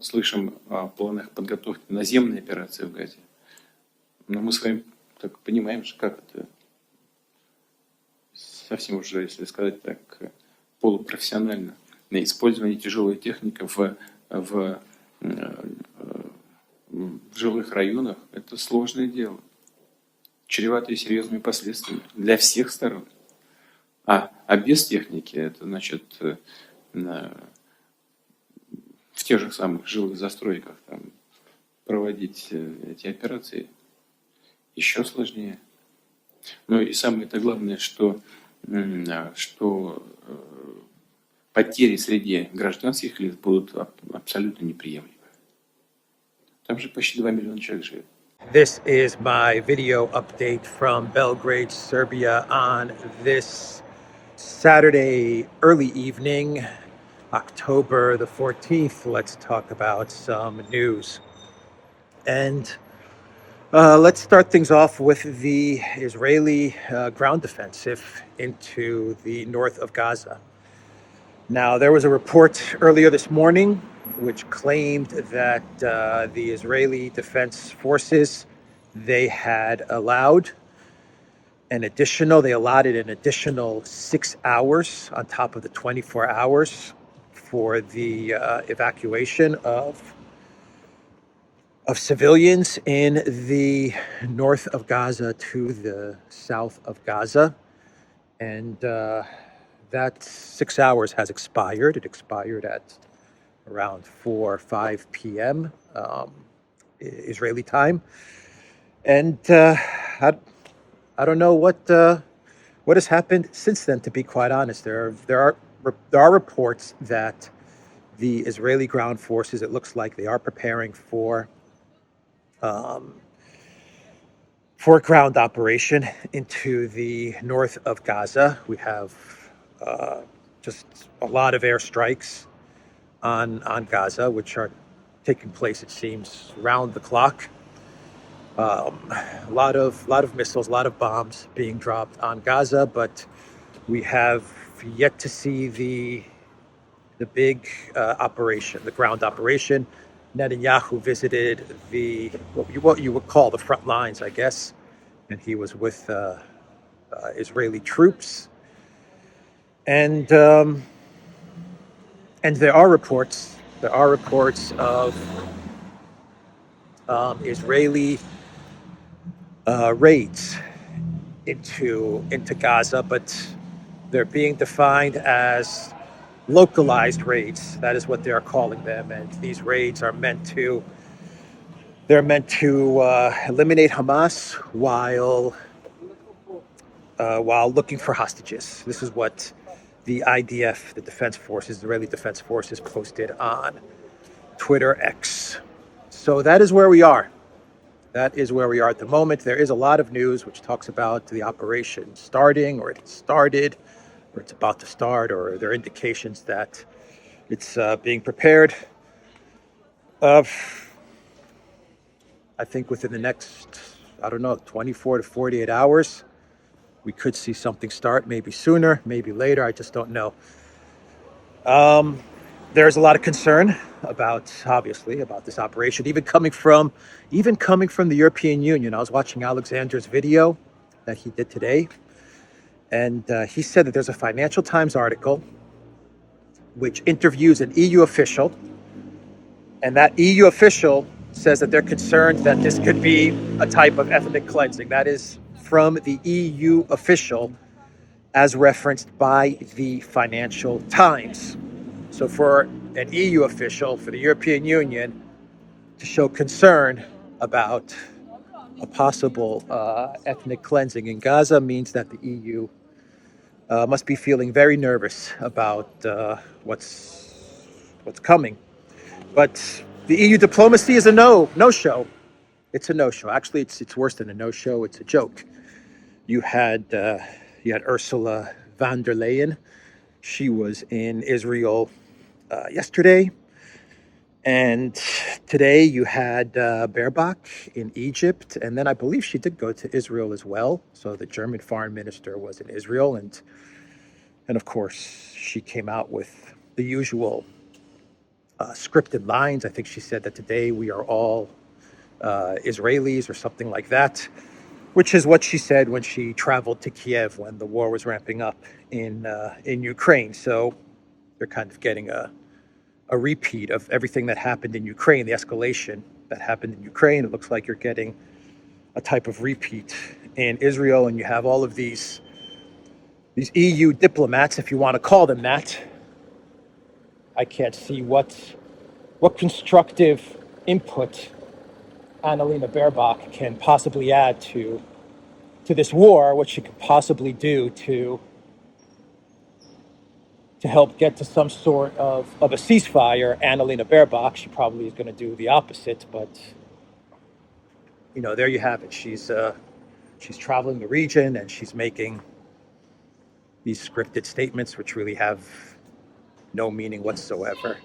Слышим о планах подготовки наземной операции в Газе. Но мы с вами так понимаем, что как это совсем уже, если сказать так, полупрофессионально. На использование тяжелой техники в жилых районах – это сложное дело, чреватое серьезными последствиями для всех сторон. А без техники это значит в тех же самых жилых застройках там, проводить эти операции еще сложнее. Ну и самое-то главное, что потери среди гражданских лиц будут абсолютно неприемлемы. Там же почти 2 миллиона человек живет. This is my video update from Belgrade, Serbia on this Saturday early evening, October the 14th. Let's talk about some news. And let's start things off with the Israeli ground offensive into the north of Gaza. Now, there was a report earlier this morning which claimed that the Israeli Defense Forces, they allotted an additional 6 hours on top of the 24 hours for the evacuation of civilians in the north of Gaza to the south of Gaza. And that 6 hours has expired. It expired at around 4 or 5 p.m. Israeli time. And I don't know what has happened since then, to be quite honest. There are reports that the Israeli ground forces, it looks like they are preparing for a ground operation into the north of Gaza. We have just a lot of airstrikes on Gaza, which are taking place, it seems, round the clock. A lot of missiles, a lot of bombs being dropped on Gaza, but we have yet to see the big operation, the ground operation. Netanyahu visited what you would call the front lines, I guess, and he was with Israeli troops. And there are reports of Israeli raids into Gaza, but they're being defined as localized raids. That is what they are calling them, and these raids are meant to eliminate Hamas while looking for hostages. This is what the IDF, the Defense Forces, Israeli Defense Forces, posted on Twitter X. So that is where we are. That is where we are at the moment. There is a lot of news which talks about the operation starting, or it started, or it's about to start, or there are indications that it's being prepared. I think within the next, 24 to 48 hours, we could see something start, maybe sooner, maybe later. I just don't know. There's a lot of concern about this operation, even coming from the European Union. I was watching Alexander's video that he did today, and he said that there's a Financial Times article which interviews an EU official, and that EU official says that they're concerned that this could be a type of ethnic cleansing. That is from the EU official, as referenced by the Financial Times. So for an EU official, for the European Union, to show concern about a possible ethnic cleansing in Gaza means that the EU must be feeling very nervous about what's coming. But the EU diplomacy is a no-show. It's a no-show. Actually, it's worse than a no-show. It's a joke. You had Ursula von der Leyen. She was in Israel yesterday, and today you had Baerbock in Egypt, and then I believe she did go to Israel as well. So the German foreign minister was in Israel, and of course she came out with the usual scripted lines. I think she said that today we are all Israelis or something like that, which is what she said when she traveled to Kiev when the war was ramping up in Ukraine. So they're kind of getting a repeat of everything that happened in Ukraine, the escalation that happened in Ukraine. It looks like you're getting a type of repeat in Israel, and you have all of these EU diplomats, if you want to call them that. I can't see what constructive input Annalena Baerbock can possibly add to this war, what she could possibly do to help get to some sort of a ceasefire. Annalena Baerbock, she probably is going to do the opposite, but there you have it. She's traveling the region and she's making these scripted statements, which really have no meaning whatsoever.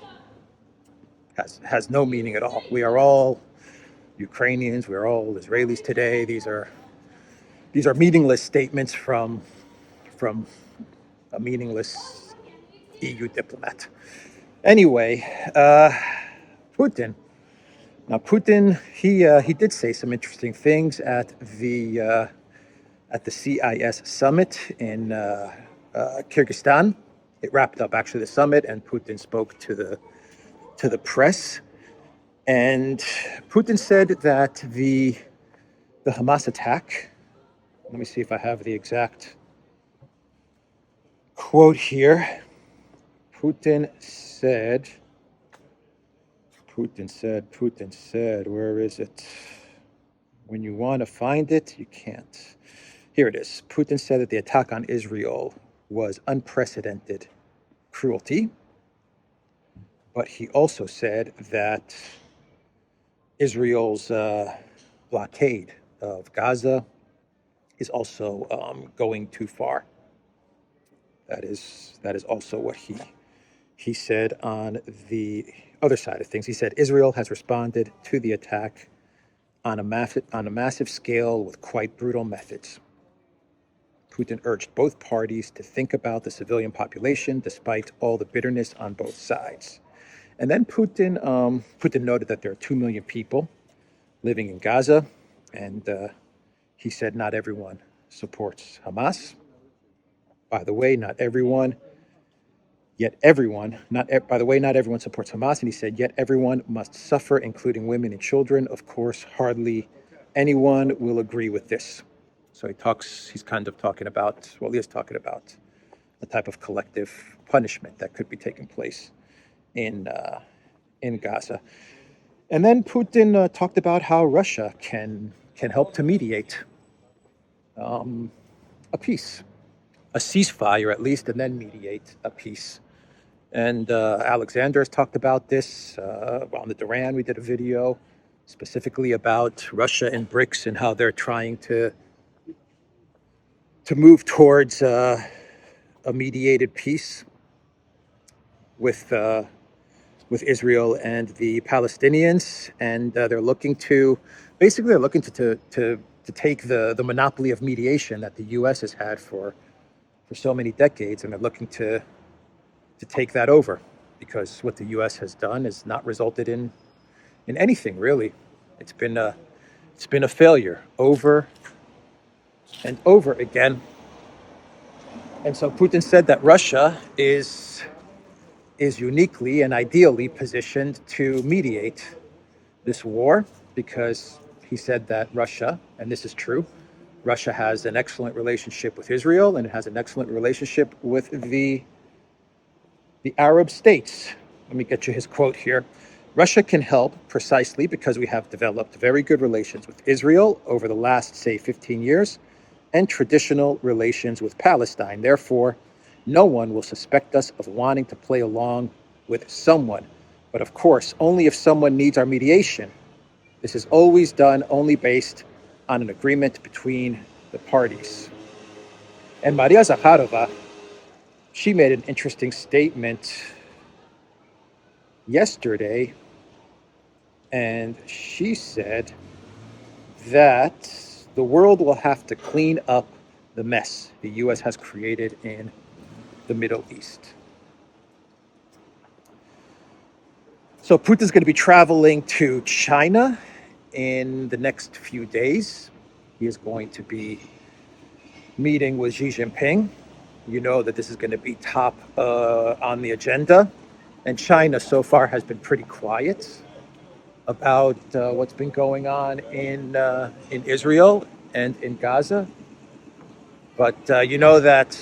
Has no meaning at all. We are all Ukrainians. We are all Israelis today. These are meaningless statements from a meaningless EU diplomat. Anyway, Putin. Now, Putin, he did say some interesting things at the CIS summit in Kyrgyzstan. It wrapped up actually the summit, and Putin spoke to the press. And Putin said that the Hamas attack. Let me see if I have the exact quote here. Putin said, where is it? When you want to find it, you can't. Here it is. Putin said that the attack on Israel was unprecedented cruelty, but he also said that Israel's blockade of Gaza is also going too far. That is also what he said on the other side of things. He said Israel has responded to the attack on a massive scale with quite brutal methods. Putin urged both parties to think about the civilian population despite all the bitterness on both sides. And then Putin noted that there are 2 million people living in Gaza, and he said not everyone supports Hamas. By the way, not everyone supports Hamas. And he said, yet everyone must suffer, including women and children. Of course, hardly anyone will agree with this. So he's kind of talking about, he is talking about a type of collective punishment that could be taking place in Gaza. And then Putin talked about how Russia can help to mediate a peace, a ceasefire at least, and then mediate a peace. And Alexander has talked about this on the Duran. We did a video specifically about Russia and BRICS and how they're trying to move towards a mediated peace with Israel and the Palestinians, and they're looking to take the monopoly of mediation that the U.S. has had for so many decades, and they're looking to take that over, because what the U.S. has done has not resulted in anything really. It's been a failure over and over again. And so Putin said that Russia is uniquely and ideally positioned to mediate this war, because he said that Russia, and this is true, Russia has an excellent relationship with Israel, and it has an excellent relationship with the Arab states. Let me get you his quote here. Russia can help precisely because we have developed very good relations with Israel over the last, say, 15 years, and traditional relations with Palestine. Therefore, no one will suspect us of wanting to play along with someone. But of course, only if someone needs our mediation. This is always done only based on an agreement between the parties. And Maria Zakharova, she made an interesting statement yesterday, and she said that the world will have to clean up the mess the U.S. has created in the Middle East. So Putin's going to be traveling to China in the next few days. He is going to be meeting with Xi Jinping. You know that this is going to be top on the agenda. And China so far has been pretty quiet about what's been going on in Israel and in Gaza. But you know that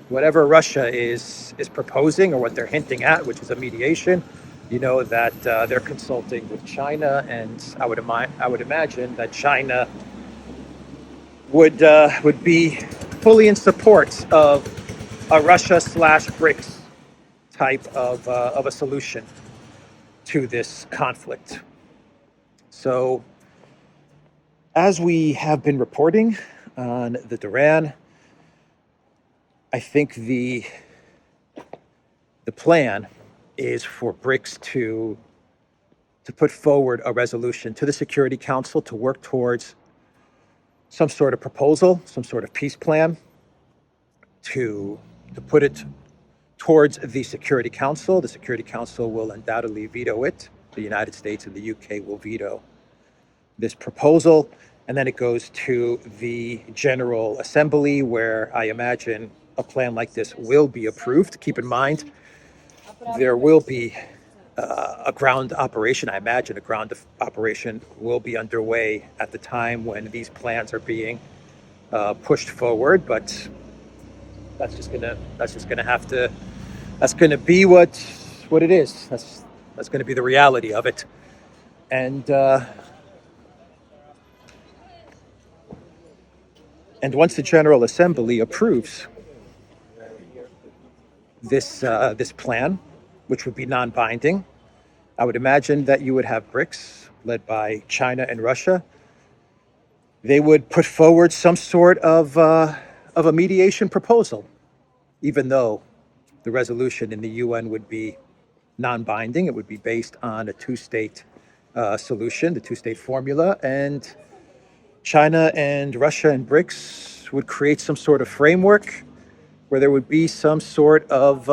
whatever Russia is proposing or what they're hinting at, which is a mediation, you know that they're consulting with China, and I would imagine that China would be fully in support of a Russia/BRICS type of a solution to this conflict. So, as we have been reporting on the Duran, I think the plan is for BRICS to put forward a resolution to the Security Council to work towards some sort of proposal, some sort of peace plan, to put it towards the Security Council. The Security Council will undoubtedly veto it. The United States and the UK will veto this proposal. And then it goes to the General Assembly, where I imagine a plan like this will be approved. Keep in mind, there will be a ground operation. I imagine a ground operation will be underway at the time when these plans are being pushed forward. But that's just gonna be what it is. That's gonna be the reality of it. And once the General Assembly approves this plan, which would be non-binding, I would imagine that you would have BRICS, led by China and Russia. They would put forward some sort of a mediation proposal, even though the resolution in the UN would be non-binding. It would be based on a two-state solution, the two-state formula, and China and Russia and BRICS would create some sort of framework where there would be some sort of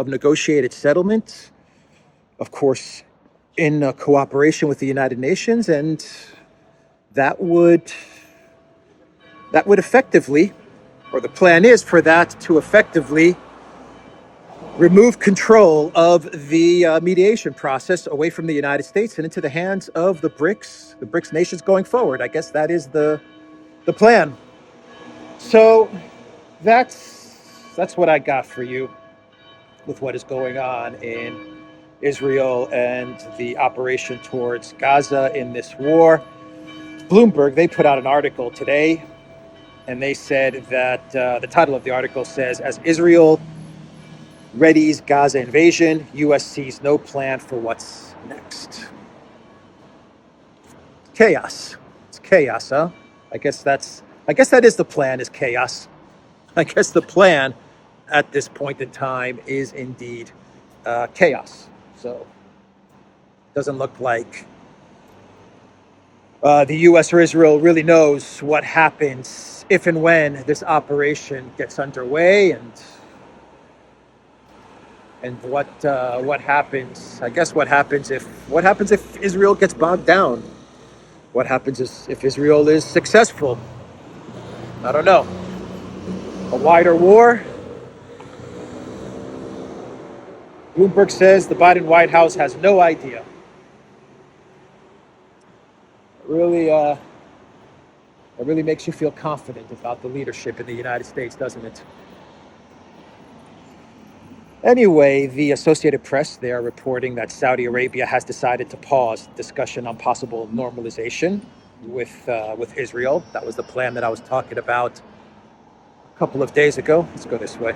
negotiated settlement, of course, in cooperation with the United Nations, and that would effectively, or the plan is for that to effectively remove control of the mediation process away from the United States and into the hands of the BRICS nations going forward. I guess that is the plan. So that's what I got for you with what is going on in Israel and the operation towards Gaza in this war. Bloomberg, they put out an article today, and they said that the title of the article says, "As Israel readies Gaza invasion, U.S. sees no plan for what's next." Chaos. It's chaos, huh? I guess that is the plan, is chaos. I guess the plan at this point in time is indeed chaos. So it doesn't look like the U.S. or Israel really knows what happens if and when this operation gets underway, and what happens. I guess what happens if Israel gets bogged down. What happens if Israel is successful? I don't know. A wider war? Bloomberg says the Biden White House has no idea. It really makes you feel confident about the leadership in the United States, doesn't it? Anyway, the Associated Press, they are reporting that Saudi Arabia has decided to pause discussion on possible normalization with Israel. That was the plan that I was talking about a couple of days ago. Let's go this way.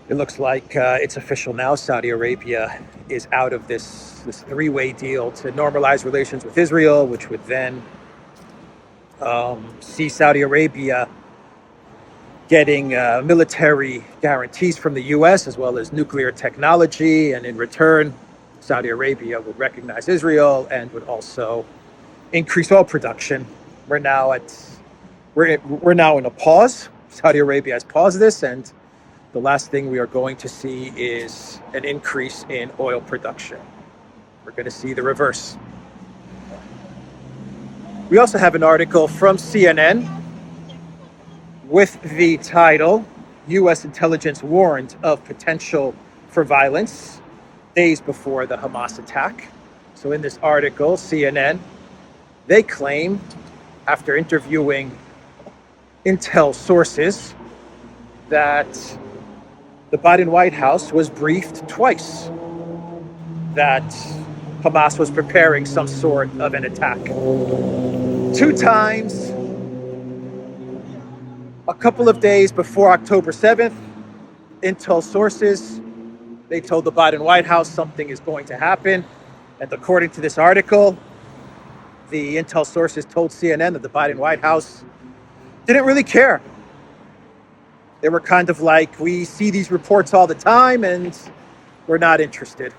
It looks like it's official now. Saudi Arabia is out of this three-way deal to normalize relations with Israel, which would then see Saudi Arabia getting military guarantees from the U.S. as well as nuclear technology, and in return, Saudi Arabia would recognize Israel and would also increase oil production. We're now in a pause. Saudi Arabia has paused this, and the last thing we are going to see is an increase in oil production. We're going to see the reverse. We also have an article from CNN with the title, U.S. intelligence warned of potential for violence days before the Hamas attack. So in this article, CNN, they claim, after interviewing intel sources, that the Biden White House was briefed twice that Hamas was preparing some sort of an attack. 2 times, a couple of days before October 7th, intel sources, they told the Biden White House something is going to happen. And according to this article, the intel sources told CNN that the Biden White House didn't really care. They were kind of like, we see these reports all the time and we're not interested.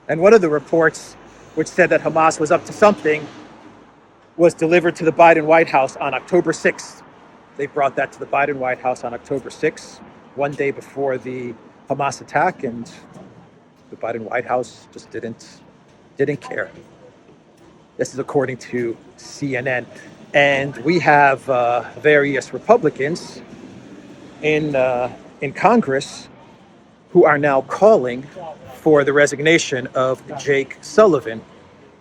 And one of the reports, which said that Hamas was up to something, was delivered to the Biden White House on October 6th. They brought that to the Biden White House on October 6th, one day before the Hamas attack, and the Biden White House just didn't care. This is according to CNN. And we have various Republicans in Congress who are now calling for the resignation of Jake Sullivan.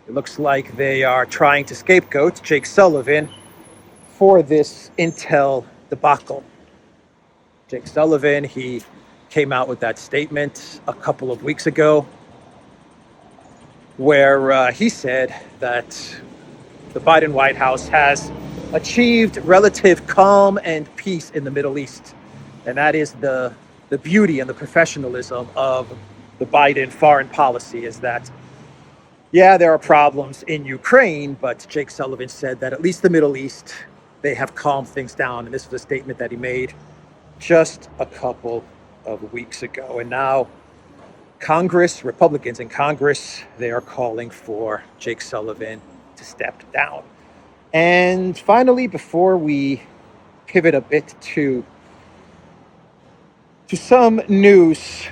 It looks like they are trying to scapegoat Jake Sullivan for this intel debacle. Jake Sullivan, he came out with that statement a couple of weeks ago where he said that the Biden White House has achieved relative calm and peace in the Middle East. And that is the beauty and the professionalism of the Biden foreign policy, is that, yeah, there are problems in Ukraine, but Jake Sullivan said that at least the Middle East, they have calmed things down. And this was a statement that he made just a couple of weeks ago. And now Congress, Republicans in Congress, they are calling for Jake Sullivan to step down. And finally, before we pivot a bit to some news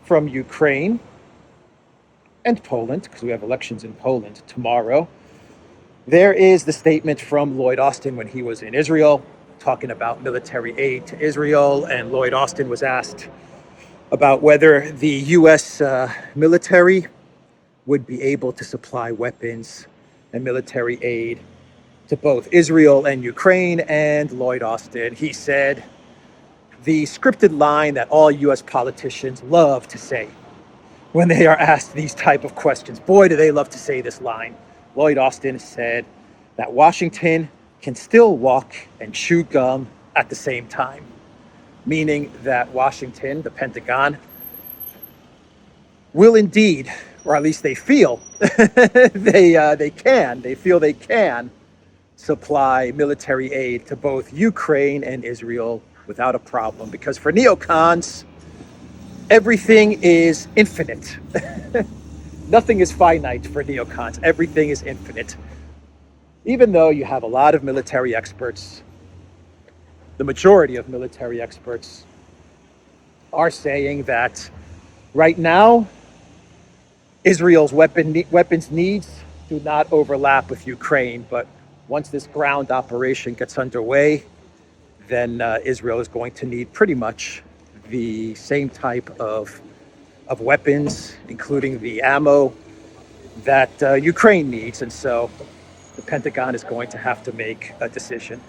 from Ukraine and Poland, because we have elections in Poland tomorrow, there is the statement from Lloyd Austin when he was in Israel, talking about military aid to Israel. And Lloyd Austin was asked about whether the U.S. military would be able to supply weapons and military aid to both Israel and Ukraine. And Lloyd Austin, he said the scripted line that all U.S. politicians love to say when they are asked these type of questions. Boy, do they love to say this line. Lloyd Austin said that Washington can still walk and chew gum at the same time, meaning that Washington, the Pentagon, will indeed, or at least they feel they can supply military aid to both Ukraine and Israel without a problem, because for neocons, everything is infinite. Nothing is finite for neocons. Everything is infinite. Even though you have a lot of military experts, the majority of military experts are saying that right now, Israel's weapons needs do not overlap with Ukraine. But once this ground operation gets underway, then Israel is going to need pretty much the same type of weapons, including the ammo that Ukraine needs. And so the Pentagon is going to have to make a decision.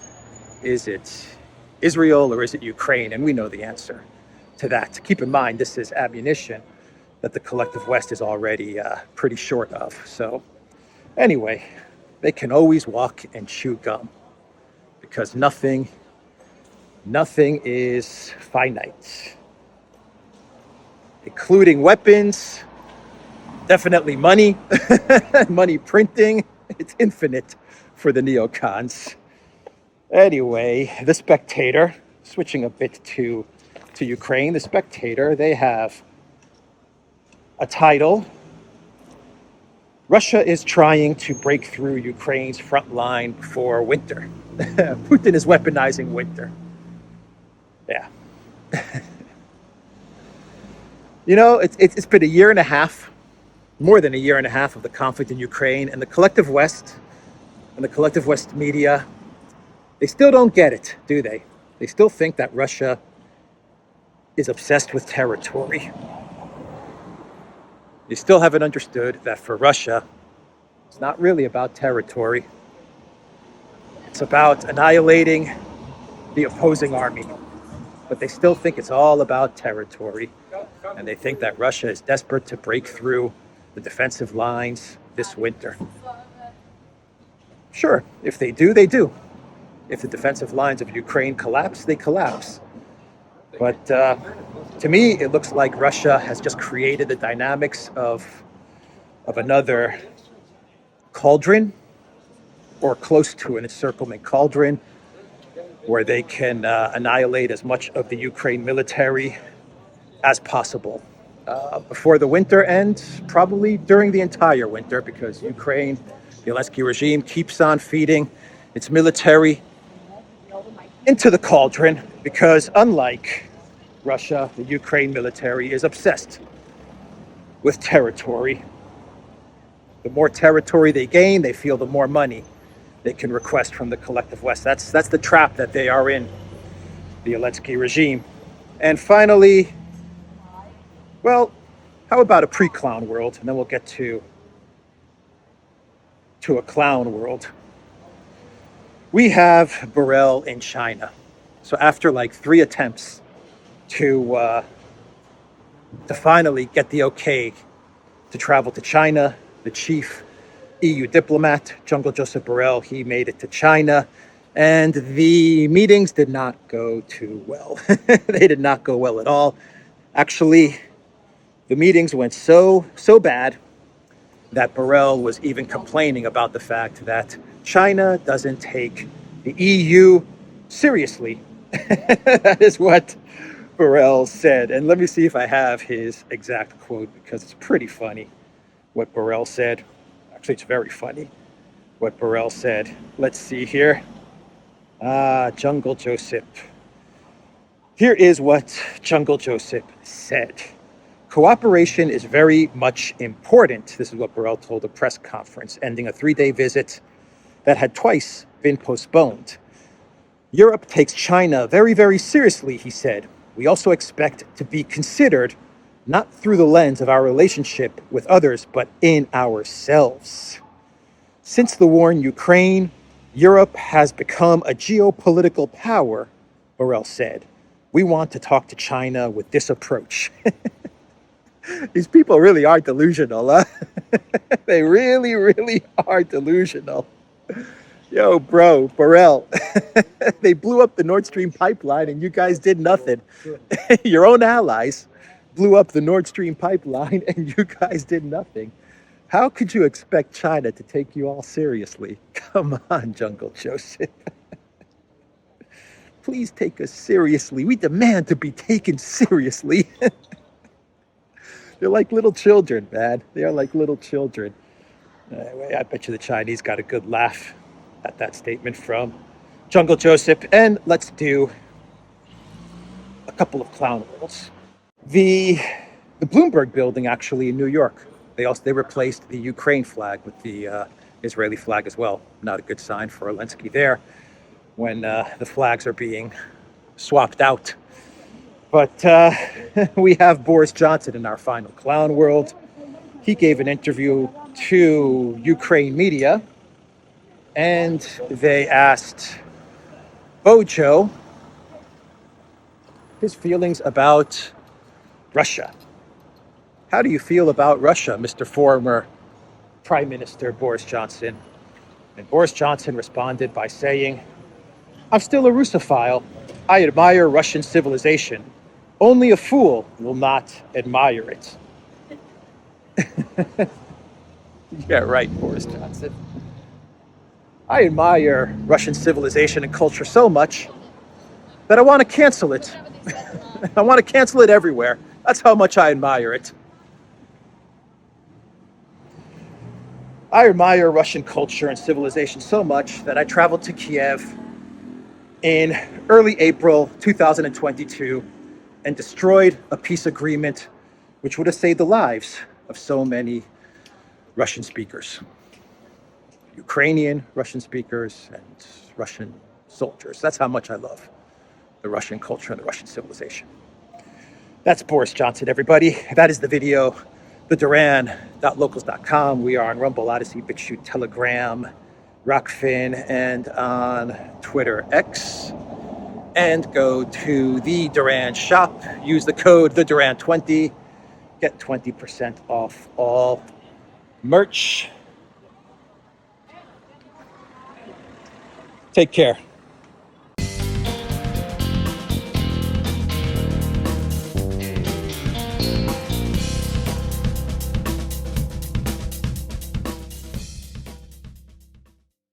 Is it Israel or is it Ukraine? And we know the answer to that. Keep in mind, this is ammunition that the collective West is already pretty short of. So anyway, they can always walk and chew gum, because nothing is finite, including weapons, definitely money, money printing. It's infinite for the neocons. Anyway, The Spectator, switching a bit to Ukraine, The Spectator, they have a title: Russia is trying to break through Ukraine's front line for winter. Putin is weaponizing winter. Yeah. It's been a year and a half, more than a year and a half of the conflict in Ukraine, and the collective West and the collective West media, they still don't get it, do they? They still think that Russia is obsessed with territory. They still haven't understood that for Russia, it's not really about territory. It's about annihilating the opposing army. But they still think it's all about territory. And they think that Russia is desperate to break through the defensive lines this winter. Sure, if they do, they do. If the defensive lines of Ukraine collapse, they collapse. But to me, it looks like Russia has just created the dynamics of another cauldron, or close to an encirclement cauldron, where they can annihilate as much of the Ukraine military as possible before the winter ends, probably during the entire winter, because Ukraine, the Zelensky regime, keeps on feeding its military into the cauldron, because unlike Russia, the Ukraine military is obsessed with territory. The more territory they gain, they feel the more money they can request from the collective West. That's the trap that they are in, the Zelensky regime. And finally, well, how about a pre-clown world? And then we'll get to a clown world. We have Borrell in China. So after like 3 attempts to finally get the okay to travel to China, the chief EU diplomat, Jungle Joseph Borrell, he made it to China, and the meetings did not go too well. They did not go well at all. Actually, the meetings went so bad that Borrell was even complaining about the fact that China doesn't take the EU seriously. That is what Borrell said. And let me see if I have his exact quote, because it's pretty funny what Borrell said. Actually, it's very funny what Borrell said. Let's see here. Jungle Joseph. Here is what Jungle Joseph said. Cooperation is very much important. This is what Borrell told a press conference, ending a 3-day visit that had twice been postponed. Europe takes China very, very seriously, he said. We also expect to be considered not through the lens of our relationship with others, but in ourselves. Since the war in Ukraine, Europe has become a geopolitical power, Borrell said. We want to talk to China with this approach. These people really are delusional, huh? They really, really are delusional. Yo, bro, Borrell, they blew up the Nord Stream pipeline and you guys did nothing. Your own allies blew up the Nord Stream pipeline and you guys did nothing. How could you expect China to take you all seriously? Come on, Jungle Joseph. Please take us seriously. We demand to be taken seriously. They're like little children, man. They are like little children. I bet you the Chinese got a good laugh at that statement from Jungle Joseph. And let's do a couple of clown worlds. The Bloomberg building, actually, in New York, they replaced the Ukraine flag with the Israeli flag as well. Not a good sign for Zelensky there when the flags are being swapped out. But we have Boris Johnson in our final clown world. He gave an interview to Ukraine media, and they asked Bojo his feelings about Russia. How do you feel about Russia, Mr. Former Prime Minister Boris Johnson? And Boris Johnson responded by saying, I'm still a Russophile. I admire Russian civilization. Only a fool will not admire it. Yeah, right, Boris Johnson. I admire Russian civilization and culture so much that I want to cancel it. I want to cancel it everywhere. That's how much I admire it. I admire Russian culture and civilization so much that I traveled to Kiev in early April 2022 and destroyed a peace agreement which would have saved the lives of so many Russian speakers, Ukrainian Russian speakers, and Russian soldiers. That's how much I love the Russian culture and the Russian civilization. That's Boris Johnson, everybody. That is the video. The Duran.locals.com. We are on Rumble, ODYSEE, BitChute, Telegram, Rockfin, and on Twitter X. And go to the Duran shop. Use the code TheDuran20. Get 20% off all merch. Take care.